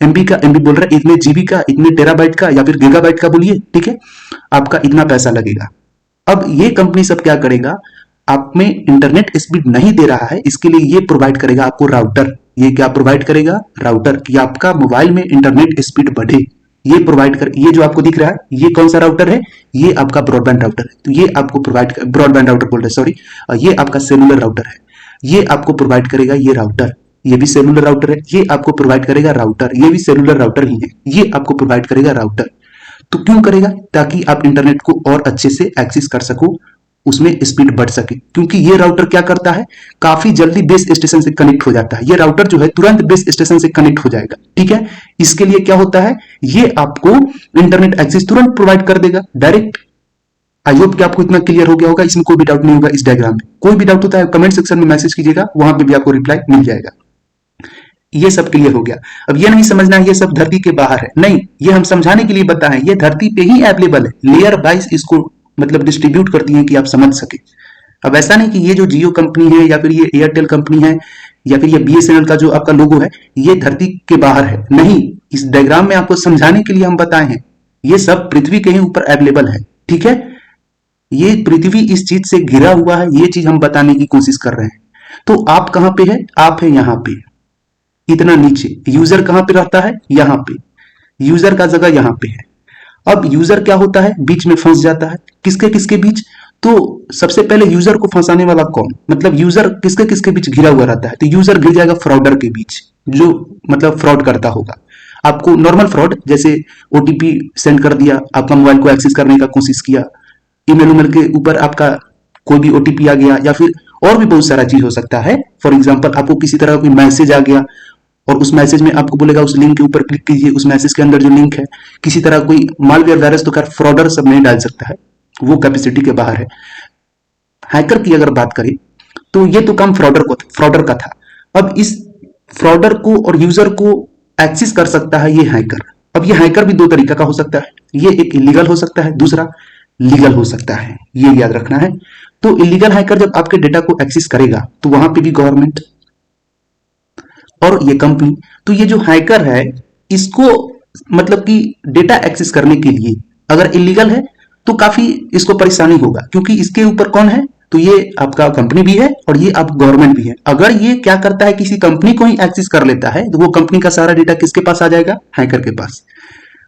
एमबी का, एमबी बोल रहा है, इतने जीबी का, इतने टेराबाइट का या फिर गीगाबाइट का बोलिए, ठीक है, आपका इतना पैसा लगेगा। अब ये कंपनी सब क्या करेगा? आप में इंटरनेट स्पीड नहीं दे रहा है, इसके लिए ये प्रोवाइड करेगा आपको राउटर। ये क्या प्रोवाइड करेगा? राउटर, कि आपका मोबाइल में इंटरनेट स्पीड बढ़े। ये प्रोवाइड कर, ये जो आपको दिख रहा है ये कौन सा राउटर है? ये आपका ब्रॉडबैंड राउटर है। तो ये आपको प्रोवाइड, ब्रॉडबैंड राउटर बोल रहे सॉरी, ये आपका सेलुलर राउटर है। ये आपको प्रोवाइड करेगा ये राउटर, ये भी सेलुलर राउटर है। ये आपको प्रोवाइड करेगा राउटर, ये भी सेलुलर राउटर ही है। ये आपको प्रोवाइड करेगा राउटर। तो क्यों करेगा? ताकि आप इंटरनेट को और अच्छे से एक्सेस कर सको, उसमें स्पीड बढ़ सके। क्योंकि ये राउटर क्या करता है? काफी जल्दी बेस स्टेशन से कनेक्ट हो जाता है। ये राउटर जो है तुरंत बेस स्टेशन से कनेक्ट हो जाएगा, ठीक है। इसके लिए क्या होता है? ये आपको इंटरनेट एक्सेस तुरंत प्रोवाइड कर देगा, डायरेक्ट। आई होप कि आपको इतना क्लियर हो गया होगा, इसमें कोई भी डाउट नहीं होगा। इस डायग्राम में कोई भी डाउट होता है कमेंट सेक्शन में मैसेज कीजिएगा, वहां पे भी आपको रिप्लाई मिल जाएगा। ये सब क्लियर हो गया। अब ये नहीं समझना है ये सब धरती के बाहर है, नहीं, ये हम समझाने के लिए बताएं, ये धरती पे ही अवेलेबल है। लेयर वाइज इसको मतलब डिस्ट्रीब्यूट करती है कि आप समझ सके। अब ऐसा नहीं कि ये जो जियो कंपनी है या फिर ये एयरटेल कंपनी है या फिर ये बीएसएनएल का जो आपका लोगो है ये धरती के बाहर है, नहीं। इस डायग्राम में आपको समझाने के लिए हम बताए हैं, ये सब पृथ्वी के ही ऊपर अवेलेबल है, ठीक है। ये पृथ्वी इस चीज से घिरा हुआ है, ये चीज हम बताने की कोशिश कर रहे हैं। तो आप कहां पे है? आप है यहां पे, इतना नीचे। यूजर कहां पे रहता है? यहां पे। यूजर का जगह यहां पे है। अब यूजर क्या होता है? बीच में फंस जाता है। किसके किसके बीच? तो सबसे पहले यूजर को फंसाने वाला कौन? मतलब यूजर किसके किसके बीच घिरा हुआ रहता है? तो यूजर घिर जाएगा फ्रॉडर के बीच, जो मतलब फ्रॉड करता होगा आपको। नॉर्मल फ्रॉड, जैसे ओटीपी सेंड कर दिया, आपका मोबाइल को एक्सेस करने का कोशिश किया, ईमेल के ऊपर आपका कोई भी ओटीपी आ गया, या फिर और भी बहुत सारा चीज हो सकता है। फॉर एग्जाम्पल आपको किसी तरह कोई मैसेज आ गया, और उस मैसेज में आपको बोलेगा उस लिंक के ऊपर क्लिक कीजिए, उस मैसेज के अंदर जो लिंक है किसी तरह कोई मालवेयर वायरस तो खैर फ्रॉडर सब नहीं डाल सकता है, वो कैपेसिटी के बाहर है। हैकर की अगर बात करें तो ये तो काम फ्रॉडर का था। अब इस फ्रॉडर को और यूजर को एक्सेस कर सकता है ये हैकर। अब ये हैकर भी दो तरीका का हो सकता है, ये एक इलीगल हो सकता है, दूसरा लीगल हो सकता है, ये याद रखना है। तो इलीगल हैकर जब आपके डेटा को एक्सेस करेगा तो वहां पे भी गवर्नमेंट और ये कंपनी, तो ये जो हैकर है इसको मतलब कि डेटा एक्सेस करने के लिए अगर इलीगल है तो काफी इसको परेशानी होगा, क्योंकि इसके ऊपर कौन है, तो ये आपका कंपनी भी है और ये आप गवर्नमेंट भी है। अगर ये क्या करता है किसी कंपनी को ही एक्सेस कर लेता है तो वो कंपनी का सारा डेटा किसके पास आ जाएगा, हैकर के पास।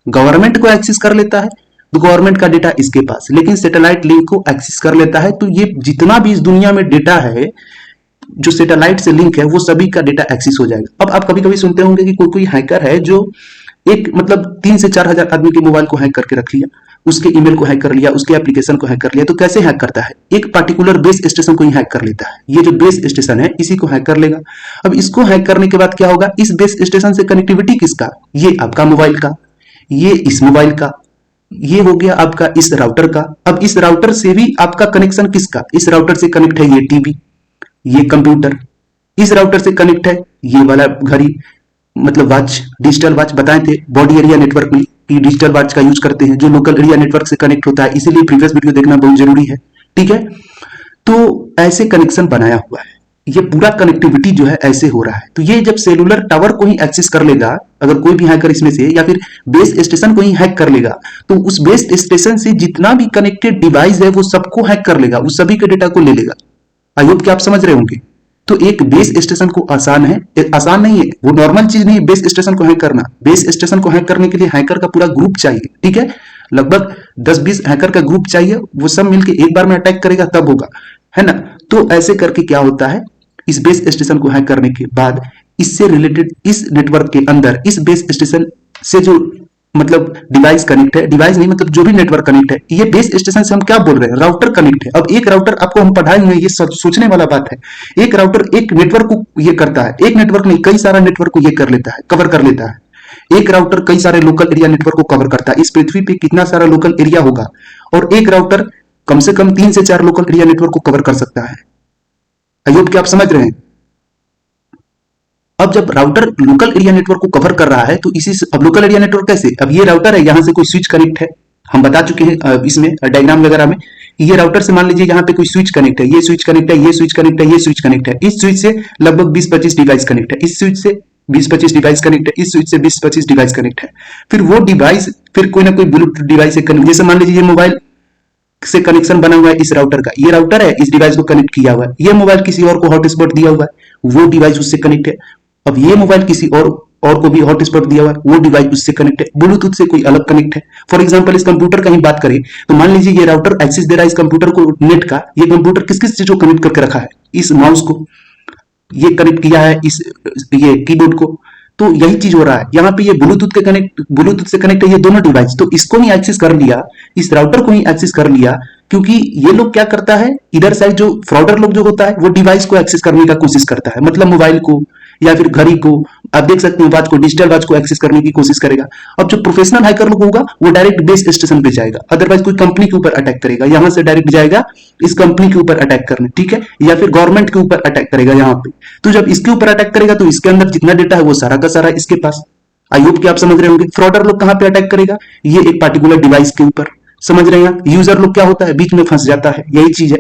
गवर्नमेंट को एक्सेस कर लेता है तो गवर्नमेंट का डेटा इसके पास, लेकिन सैटेलाइट लिंक को एक्सेस कर लेता है तो ये जितना भी इस दुनिया में डेटा है जो सैटेलाइट से लिंक है वो सभी का डेटा एक्सेस हो जाएगा। अब आप कभी कभी सुनते होंगे कि कोई कोई हैकर है जो एक मतलब 3 से 4 हजार आदमी के मोबाइल को हैक करके रख लिया, उसके ईमेल को हैक कर लिया, उसके एप्लीकेशन को हैक कर लिया। तो कैसे हैक करता है, एक पार्टिकुलर बेस स्टेशन को ही हैक कर लेता है। ये जो बेस स्टेशन है इसी को हैक कर लेगा। अब इसको हैक करने के बाद क्या होगा, इस बेस स्टेशन से कनेक्टिविटी किसका, ये आपका मोबाइल का, ये इस मोबाइल का, ये हो गया आपका इस राउटर का। अब इस राउटर से भी आपका कनेक्शन किसका, इस राउटर से कनेक्ट है ये टीवी, ये कंप्यूटर, इस राउटर से कनेक्ट है ये वाला घड़ी मतलब वॉच, डिजिटल वॉच बताए थे बॉडी एरिया नेटवर्क में कि डिजिटल वॉच का यूज करते हैं जो लोकल एरिया नेटवर्क से कनेक्ट होता है, इसीलिए प्रीवियस वीडियो देखना बहुत जरूरी है, ठीक है। तो ऐसे कनेक्शन बनाया हुआ है, ये पूरा कनेक्टिविटी जो है ऐसे हो रहा है। तो ये जब सेलुलर टावर को ही एक्सेस कर लेगा, अगर कोई भी हैकर इसमें से, या फिर बेस स्टेशन को ही हैक कर लेगा, तो उस बेस स्टेशन से जितना भी कनेक्टेड डिवाइस है वो सबको हैक कर लेगा, उस सभी के डेटा को ले लेगा। आई होप कि आप समझ रहे होंगे। तो एक बेस स्टेशन को आसान नहीं है, वो नॉर्मल चीज नहीं है बेस स्टेशन को हैक करना। बेस स्टेशन को हैक करने के लिए हैकर का पूरा ग्रुप चाहिए, ठीक है, लगभग 10-20 हैकर का ग्रुप चाहिए, वो सब मिलके एक बार में अटैक करेगा तब होगा, है ना। तो ऐसे करके क्या होता है, इस बेस स्टेशन को हैक करने के बाद इससे रिलेटेड इस नेटवर्क के अंदर इस बेस स्टेशन से जो मतलब डिवाइस कनेक्ट है, डिवाइस नहीं मतलब जो भी नेटवर्क कनेक्ट है, ये बेस स्टेशन से हम क्या बोल रहे हैं, राउटर कनेक्ट है। अब एक राउटर आपको हम पढ़ाएंगे, ये सोचने वाला बात है। एक राउटर एक नेटवर्क को ये करता है, एक नेटवर्क नहीं कई सारा नेटवर्क को ये कर लेता है, कवर कर लेता है। एक राउटर कई सारे लोकल एरिया नेटवर्क को कवर करता है। इस पृथ्वी पे कितना सारा लोकल एरिया होगा, और एक राउटर कम से कम 3 से 4 लोकल एरिया नेटवर्क को कवर कर सकता है। आई होप कि आप समझ रहे हैं। अब जब राउटर लोकल एरिया नेटवर्क को कवर कर रहा है तो इसी से, अब लोकल एरिया नेटवर्क कैसे, अब ये राउटर है, यहां से कोई स्विच कनेक्ट है, हम बता चुके हैं इसमें डायग्राम वगैरह में। ये राउटर से मान लीजिए यहाँ पे कोई स्विच कनेक्ट है, ये स्विच कनेक्ट है, ये स्विच कनेक्ट है, ये स्विच कनेक्ट है। इस स्विच से लगभग 20-25 डिवाइस कनेक्ट है, इस स्विच से 20-25 डिवाइस कनेक्ट है, इस स्विच से 20-25 डिवाइस कनेक्ट है। फिर वो डिवाइस फिर कोई ना कोई ब्लूटूथ डिवाइस से कनेक्ट, जैसे मान लीजिए ये मोबाइल से कनेक्शन बना हुआ है इस राउटर का, ये राउटर है इस डिवाइस को कनेक्ट किया हुआ है, ये मोबाइल किसी और को हॉटस्पॉट दिया हुआ है, वो डिवाइस उससे कनेक्ट है। अब ये मोबाइल किसी और को भी हॉटस्पॉट दिया हुआ है, वो डिवाइस उससे कनेक्ट है, ब्लूटूथ से कोई अलग कनेक्ट है। फॉर एग्जांपल इस कंप्यूटर का ही बात करें तो मान लीजिए ये राउटर एक्सेस दे रहा है इस कंप्यूटर को नेट का, ये कंप्यूटर किस किस चीज को कनेक्ट करके रखा है, इस माउस को ये कनेक्ट किया है, इस ये कीबोर्ड को, तो यही चीज हो रहा है। यहाँ पे ये ब्लूटूथ से कनेक्ट है ये दोनों डिवाइस, तो इसको ही एक्सेस कर लिया, इस राउटर को ही एक्सेस कर लिया, क्योंकि ये लोग क्या करता है, इधर साइड जो फ्रॉडर लोग जो होता है वो डिवाइस को एक्सेस करने का कोशिश करता है, मतलब मोबाइल को या फिर घड़ी को, आप देख सकते हैं वॉच को, डिजिटल वॉच को एक्सेस करने की कोशिश करेगा। अब जो प्रोफेशनल हैकर लोग होगा वो डायरेक्ट बेस स्टेशन पे जाएगा, अदरवाइज कोई कंपनी के ऊपर अटैक करेगा, यहां से डायरेक्ट जाएगा इस कंपनी के ऊपर अटैक करने, ठीक है, या फिर गवर्नमेंट के ऊपर अटैक करेगा यहाँ पे। तो जब इसके ऊपर अटैक करेगा तो इसके अंदर जितना डेटा है वो सारा का सारा इसके पास। आई होप कि आप समझ रहे होंगे। फ्रॉडर लोग कहां पे अटैक करेगा, ये एक पार्टिकुलर डिवाइस के ऊपर, समझ रहे हैं। यूजर लोग क्या होता है, बीच में फंस जाता है, यही चीज है।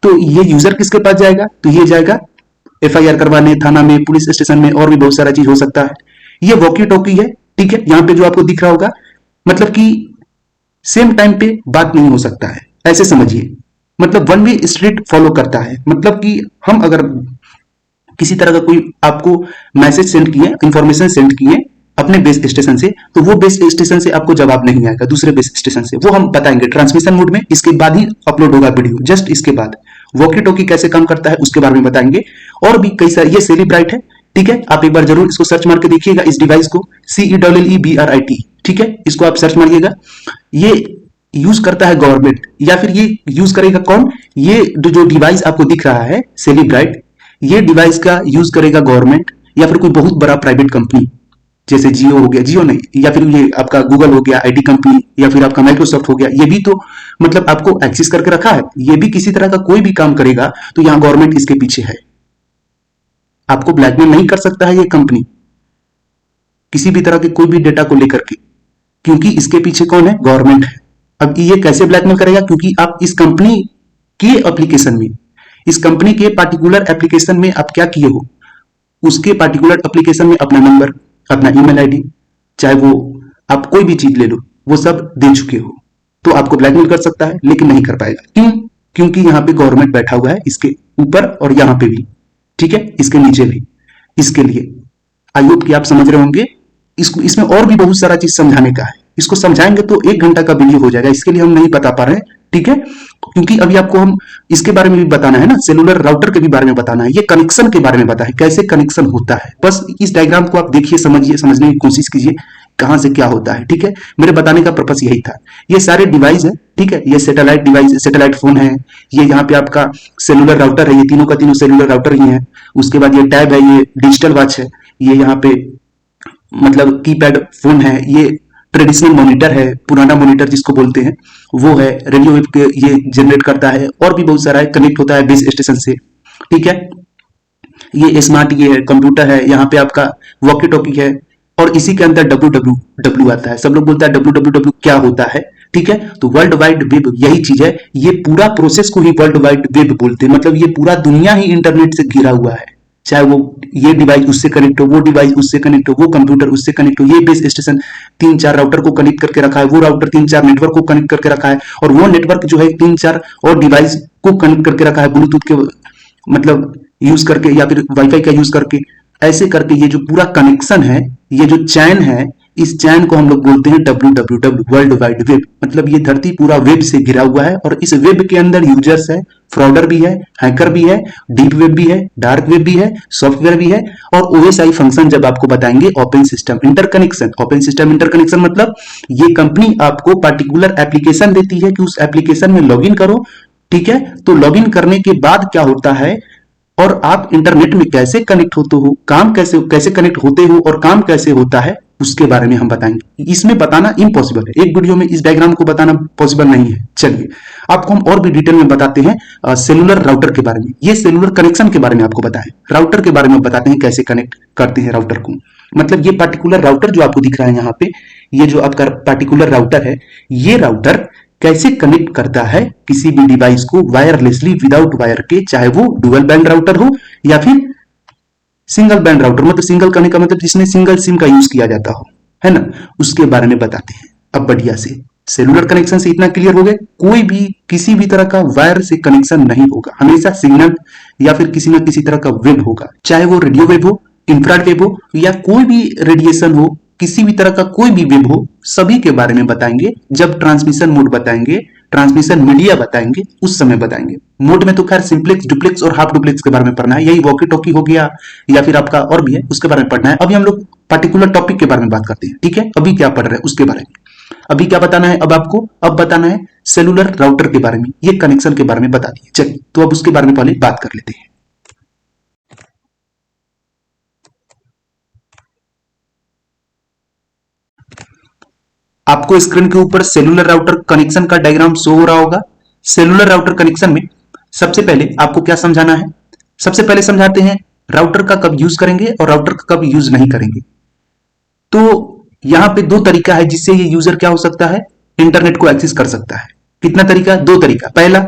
तो ये यूजर किसके पास जाएगा, तो ये जाएगा एफआईआर करवाने थाना में, पुलिस स्टेशन में, और भी बहुत सारा चीज हो सकता है। ये वॉकी टॉकी है, ठीक है, यहाँ पे जो आपको दिख रहा होगा, मतलब कि सेम टाइम पे बात नहीं हो सकता है, ऐसे समझिए, मतलब वन वे स्ट्रीट फॉलो करता है। मतलब कि हम अगर किसी तरह का कोई आपको मैसेज सेंड किए, इंफॉर्मेशन सेंड किए अपने बेस स्टेशन से, तो वो बेस स्टेशन से आपको जवाब नहीं आएगा, दूसरे बेस स्टेशन से, वो हम बताएंगे ट्रांसमिशन मोड में, इसके बाद ही अपलोड होगा वीडियो, जस्ट इसके बाद। वॉकी टॉकी कैसे काम करता है उसके बारे में बताएंगे, और भी कई सारे। ये सेलिब्राइट है, ठीक है, आप एक बार जरूर इसको सर्च मार के देखिएगा, इस डिवाइस को CELLEBRIT, ठीक है, इसको आप सर्च मारिएगा। ये यूज करता है गवर्नमेंट, या फिर ये यूज करेगा कौन, ये जो डिवाइस आपको दिख रहा है सेलिब्राइट, ये डिवाइस का यूज करेगा गवर्नमेंट, या फिर कोई बहुत बड़ा प्राइवेट कंपनी जैसे जियो हो गया, जियो नहीं, या फिर ये आपका गूगल हो गया आईटी कंपनी, या फिर आपका माइक्रोसॉफ्ट हो गया, ये भी तो मतलब आपको एक्सेस करके रखा है। ये भी किसी तरह का कोई भी काम करेगा तो यहाँ गवर्नमेंट इसके पीछे है। आपको ब्लैकमेल नहीं कर सकता है ये कंपनी किसी भी तरह के कोई भी डेटा को लेकर के, क्योंकि इसके पीछे कौन है? गवर्नमेंट है। अब ये कैसे ब्लैकमेल करेगा? क्योंकि आप इस कंपनी के एप्लीकेशन में, इस कंपनी के पार्टिकुलर एप्लीकेशन में आप क्या किए हो, उसके पार्टिकुलर एप्लीकेशन में अपना नंबर, अपना ईमेल आईडी, चाहे वो आप कोई भी चीज ले लो, वो सब दे चुके हो, तो आपको ब्लैकमेल कर सकता है, लेकिन नहीं कर पाएगा। क्यों? क्योंकि यहाँ पे गवर्नमेंट बैठा हुआ है इसके ऊपर और यहाँ पे भी, ठीक है, इसके नीचे भी। इसके लिए आई होप कि आप समझ रहे होंगे। इसको इसमें और भी बहुत सारा चीज समझाने का है, इसको समझाएंगे तो 1 घंटा का वीडियो हो जाएगा, इसके लिए हम नहीं बता पा रहे हैं, ठीक है, क्योंकि अभी आपको हम इसके बारे में भी बताना है ना, सेलुलर राउटर के भी बारे में बताना है, ये कनेक्शन के बारे में बताना है, कैसे कनेक्शन होता है। बस इस डायग्राम को आप देखिए, समझिए, समझने की कोशिश कीजिए कहां से क्या होता है, ठीक है। मेरे बताने का पर्पस यही था। ये सारे डिवाइस है, ठीक है, ये सैटेलाइट डिवाइस, सैटेलाइट फोन है, ये यहाँ पे आपका सेलुलर राउटर है, ये तीनों का तीनों सेलुलर राउटर ही है। उसके बाद ये टैब है, ये डिजिटल वॉच है, ये यहाँ पे मतलब कीपैड फोन है, ये ट्रेडिशनल मॉनिटर है, पुराना मॉनिटर जिसको बोलते हैं वो है, रेडियो वेव के ये जनरेट करता है, और भी बहुत सारा है, कनेक्ट होता है बेस स्टेशन से, ठीक है। ये स्मार्ट ये है, कंप्यूटर है, यहाँ पे आपका वॉकी टॉकी है, और इसी के अंदर www आता है। सब लोग बोलता है www क्या होता है, ठीक है, तो वर्ल्ड वाइड वेब यही चीज है। ये पूरा प्रोसेस को ही वर्ल्ड वाइड वेब बोलते हैं, मतलब ये पूरा दुनिया ही इंटरनेट से घिरा हुआ है, चाहे वो ये डिवाइस उससे कनेक्ट हो, वो डिवाइस उससे कनेक्ट हो, वो कंप्यूटर उससे कनेक्ट हो, ये बेस स्टेशन 3-4 राउटर को कनेक्ट करके रखा है, वो राउटर 3-4 नेटवर्क को कनेक्ट करके रखा है, और वो नेटवर्क जो है 3-4 और डिवाइस को कनेक्ट करके रखा है ब्लूटूथ के मतलब यूज करके, या फिर वाईफाई का यूज करके। ऐसे करके ये जो पूरा कनेक्शन है, ये जो चैन है, इस चैन को हम लोग बोलते हैं www, वर्ल्ड वाइड वेब। मतलब ये धरती पूरा वेब से घिरा हुआ है, और इस वेब के अंदर यूजर्स है, फ्रॉडर भी है, हैकर भी है, डीप वेब भी है, डार्क वेब भी है, सॉफ्टवेयर भी है, और ओएसआई फंक्शन जब आपको बताएंगे, open system interconnection. Open system interconnection मतलब ये कंपनी आपको पार्टिकुलर एप्लीकेशन देती है कि उस एप्लीकेशन में लॉगिन करो, ठीक है। तो लॉगिन करने के बाद क्या होता है, और आप इंटरनेट में कैसे कनेक्ट होते हो, काम कैसे कैसे कनेक्ट होते हो, और काम कैसे होता है, उसके बारे में हम बताएंगे। इसमें बताना इम्पॉसिबल है, एक वीडियो में इस डायग्राम को बताना पॉसिबल नहीं है। चलिए आपको हम और भी डिटेल में बताते हैं सेलुलर राउटर के बारे में। ये सेलुलर कनेक्शन के बारे में आपको बताएं, राउटर के बारे में बताते हैं कैसे कनेक्ट करते हैं राउटर को। मतलब ये पार्टिकुलर राउटर जो आपको दिख रहा है यहाँ पे, ये जो आपका पार्टिकुलर राउटर है, ये राउटर कैसे कनेक्ट करता है किसी भी डिवाइस को वायरलेसली, विदाउट वायर के, चाहे वो डुअल बैंड राउटर हो या फिर सिंगल बैंड राउटर, मतलब सिंगल करने का मतलब जिसमें सिंगल सिम का यूज किया जाता हो, है ना, उसके बारे में बताते हैं। अब बढ़िया से सेलुलर कनेक्शन से इतना क्लियर हो गए, कोई भी किसी भी तरह का वायर से कनेक्शन नहीं होगा, हमेशा सिग्नल या फिर किसी न किसी तरह का वेब होगा, चाहे वो रेडियो वेब हो, इंफ्रारेड वेब हो, या कोई भी रेडिएशन हो, किसी भी तरह का कोई भी वेब हो, सभी के बारे में बताएंगे। जब ट्रांसमिशन मोड बताएंगे, ट्रांसमिशन मीडिया बताएंगे, उस समय बताएंगे। मोड में तो खैर सिंप्लेक्स, डुप्लेक्स और हाफ डुप्लेक्स के बारे में पढ़ना है, यही वॉकी टॉकी हो गया, या फिर आपका और भी है, उसके बारे में पढ़ना है। अभी हम लोग पार्टिकुलर टॉपिक के बारे में बात करते हैं, ठीक है। अभी क्या पढ़ रहे हैं उसके बारे में, अभी क्या बताना है अब आपको, अब बताना है सेलुलर राउटर के बारे में, ये कनेक्शन के बारे में बता दिए। चलिए तो अब उसके बारे में पहले बात कर लेते हैं। आपको स्क्रीन के ऊपर सेलुलर राउटर कनेक्शन का डायग्राम शो हो रहा होगा। सेलुलर राउटर कनेक्शन में सबसे पहले आपको क्या समझाना है, सबसे पहले समझाते हैं राउटर का कब यूज करेंगे और राउटर का कब यूज नहीं करेंगे। तो यहां पे 2 तरीका है जिससे ये यूजर क्या हो सकता है, इंटरनेट को एक्सेस कर सकता है। कितना तरीका? 2 तरीका। पहला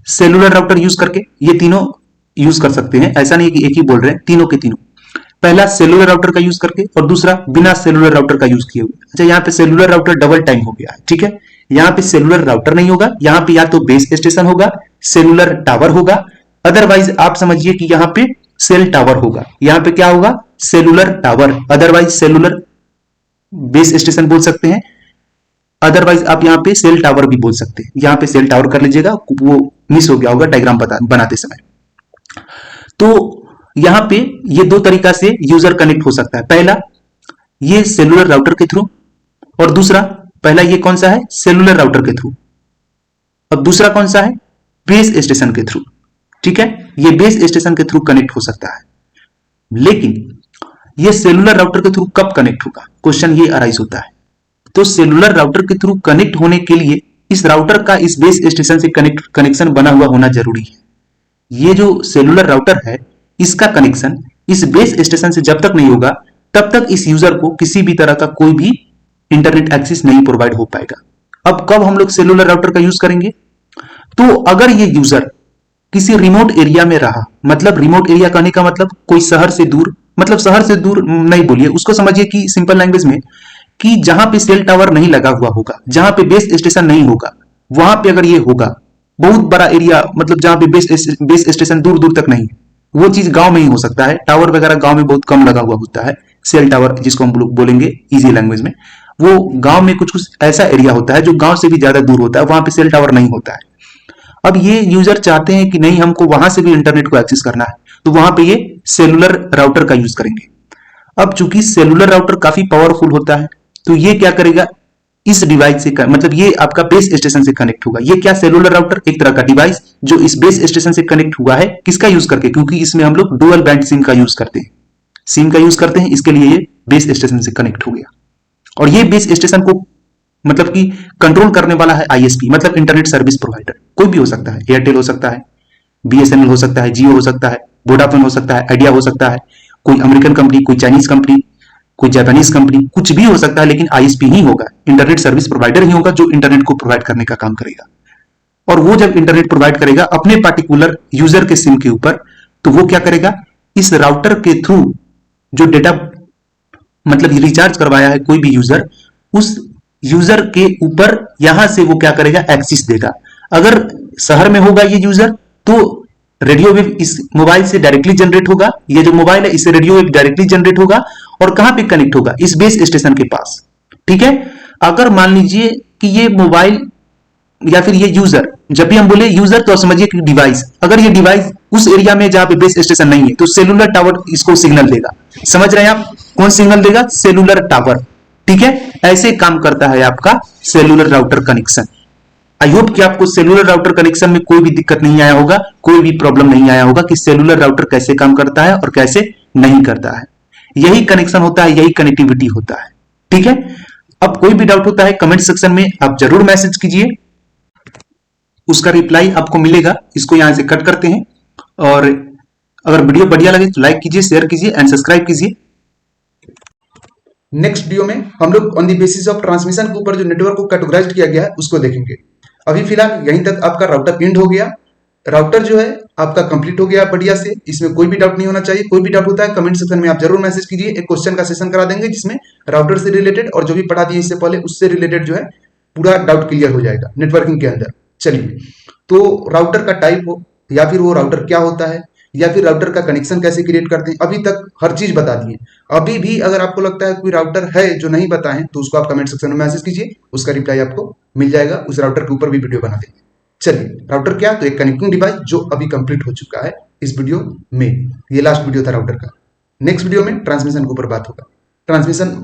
सेलुलर राउटर यूज करके, ये तीनों यूज कर सकते हैं, ऐसा नहीं कि एक ही बोल रहे हैं, तीनों के तीनों। पहला सेलुलर राउटर का यूज करके, और दूसरा बिना सेलुलर राउटर का यूज किए हुए। अच्छा, यहाँ पे सेलुलर राउटर डबल टाइम हो गया है, ठीक है। यहाँ पे सेलुलर राउटर नहीं होगा, यहाँ पे या तो बेस स्टेशन होगा, सेलुलर टावर होगा, अदरवाइज आप समझिए कि यहाँ पे सेल टावर होगा। यहाँ पे क्या होगा, cellular tower, otherwise cellular base station बोल सकते हैं, अदरवाइज आप यहाँ पे सेल टावर भी बोल सकते हैं। यहाँ पे सेल टावर कर लीजिएगा, वो मिस हो गया होगा डायग्राम बनाते समय। तो यहां पे ये 2 तरीका से यूजर कनेक्ट हो सकता है। पहला ये सेलुलर राउटर के थ्रू, और दूसरा, पहला ये कौन सा है, सेलुलर राउटर के थ्रू, और दूसरा कौन सा है, बेस स्टेशन के थ्रू, ठीक है। ये बेस स्टेशन के थ्रू कनेक्ट हो सकता है। लेकिन ये सेलुलर राउटर के थ्रू कब कनेक्ट होगा, क्वेश्चन ये अराइज होता है। तो सेलुलर राउटर के थ्रू कनेक्ट होने के लिए इस राउटर का इस बेस स्टेशन से कनेक्शन बना हुआ होना जरूरी है। ये जो सेलुलर राउटर है इसका कनेक्शन इस बेस स्टेशन से जब तक नहीं होगा तब तक इस यूजर को किसी भी तरह का कोई भी इंटरनेट एक्सेस नहीं प्रोवाइड हो पाएगा। अब कब हम लोग सेलुलर राउटर का यूज करेंगे, तो अगर ये यूजर किसी रिमोट एरिया में रहा, मतलब रिमोट एरिया कहने का मतलब कोई शहर से दूर, मतलब शहर से दूर नहीं बोलिए, उसको समझिए कि सिंपल लैंग्वेज में कि जहां पे सेल टावर नहीं लगा हुआ होगा, जहां पे बेस स्टेशन नहीं होगा, वहां पे अगर ये होगा बहुत बड़ा एरिया, मतलब जहां पे बेस स्टेशन दूर दूर तक नहीं, वो चीज गांव में ही हो सकता है। टावर वगैरह गांव में बहुत कम लगा हुआ होता है, सेल टावर जिसको हम लोग बोलेंगे इजी लैंग्वेज में, वो गांव में कुछ कुछ ऐसा एरिया होता है जो गांव से भी ज्यादा दूर होता है, वहां पे सेल टावर नहीं होता है। अब ये यूजर चाहते हैं कि नहीं हमको वहां से भी इंटरनेट को एक्सेस करना है, तो वहां पे ये सेलुलर राउटर का यूज करेंगे। अब चूंकि सेलुलर राउटर काफी पावरफुल होता है तो ये क्या करेगा, इस डिवाइस से मतलब ये आपका बेस स्टेशन से कनेक्ट होगा। ये क्या सेलुलर राउटर एक तरह का डिवाइस जो इस बेस स्टेशन से कनेक्ट हुआ है, किसका यूज करके, क्योंकि इसमें हम लोग डुअल बैंड सिम का यूज करते हैं, सिम का यूज करते हैं, इसके लिए ये बेस स्टेशन से कनेक्ट हो गया। और ये बेस स्टेशन को मतलब कि कंट्रोल करने वाला है आईएसपी, मतलब इंटरनेट सर्विस प्रोवाइडर, कोई भी हो सकता है, एयरटेल हो सकता है, बीएसएनएल हो सकता है, जियो हो सकता है, वोडाफोन हो सकता है, आइडिया हो सकता है, कोई अमेरिकन कंपनी, कोई चाइनीज कंपनी, कोई जापानीज कंपनी, कुछ भी हो सकता है, लेकिन आईएसपी ही होगा, इंटरनेट सर्विस प्रोवाइडर ही होगा जो इंटरनेट को प्रोवाइड करने का काम करेगा। और वो जब इंटरनेट प्रोवाइड करेगा अपने पार्टिकुलर यूजर के सिम के ऊपर, तो वो क्या करेगा, इस राउटर के थ्रू जो डेटा मतलब रिचार्ज करवाया है कोई भी यूजर, उस यूजर के ऊपर यहां से वो क्या करेगा, एक्सेस देगा। अगर शहर में होगा ये यूजर तो रेडियो वेव इस मोबाइल से डायरेक्टली जनरेट होगा, ये जो मोबाइल है इससे रेडियो वेव डायरेक्टली जनरेट होगा और कहां पे कनेक्ट होगा, इस बेस स्टेशन के पास। ठीक है, अगर मान लीजिए कि ये मोबाइल या फिर ये यूजर, जब भी हम बोले यूजर तो समझिए कि डिवाइस, अगर ये डिवाइस उस एरिया में जहां पे बेस स्टेशन नहीं है तो सेलुलर टावर इसको सिग्नल देगा। समझ रहे हैं आप, कौन सिग्नल देगा, सेलुलर टावर। ठीक है, ऐसे काम करता है आपका cellular router connection. I hope कि आपको सेलुलर राउटर कनेक्शन में कोई भी दिक्कत नहीं आया होगा, कोई भी प्रॉब्लम नहीं आया होगा कि सेलुलर राउटर कैसे काम करता है और कैसे नहीं करता है। यही कनेक्शन होता है, यही कनेक्टिविटी होता है। ठीक है, अब कोई भी डाउट होता है कमेंट सेक्शन में आप जरूर मैसेज कीजिए, उसका रिप्लाई आपको मिलेगा। इसको यहां से कट करते हैं, और अगर वीडियो बढ़िया लगे तो लाइक कीजिए, शेयर कीजिए एंड सब्सक्राइब कीजिए। नेक्स्ट वीडियो में हम लोग on the basis of transmission के ऊपर जो नेटवर्क को कैटेगराइज किया गया है उसको देखेंगे। अभी फिलहाल यहीं तक आपका राउटर एंड हो गया। राउटर जो है आपका कंप्लीट हो गया बढ़िया से, इसमें कोई भी डाउट नहीं होना चाहिए। कोई भी डाउट होता है कमेंट सेक्शन में आप जरूर मैसेज कीजिए, एक क्वेश्चन का सेशन करा देंगे जिसमें राउटर से रिलेटेड और जो भी पढ़ा दिए इससे पहले उससे रिलेटेड जो है पूरा डाउट क्लियर हो जाएगा नेटवर्किंग के अंदर। चलिए, तो राउटर का टाइप हो या फिर वो राउटर क्या होता है या फिर राउटर का कनेक्शन कैसे क्रिएट करते हैं, अभी तक हर चीज बता दिए। अभी भी अगर आपको लगता है कोई राउटर है जो नहीं बताएं तो उसको आप कमेंट सेक्शन में मैसेज कीजिए, उसका रिप्लाई आपको मिल जाएगा। उस राउटर के ऊपर भी वीडियो बना देंगे। चलिए, राउटर क्या, तो एक कनेक्टिंग डिवाइस जो अभी कंप्लीट हो चुका है इस वीडियो में। ये लास्ट वीडियो था राउटर का। नेक्स्ट वीडियो में ट्रांसमिशन के ऊपर बात होगा। Transmission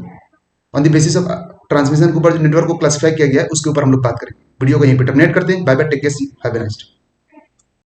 on the basis of transmission के ऊपर जो नेटवर्क को क्लासिफाई किया गया है उसके ऊपर हम लोग बात करेंगे। वीडियो को यहीं पे टर्मिनेट करते हैं। Bye bye, take care, see have a nice day.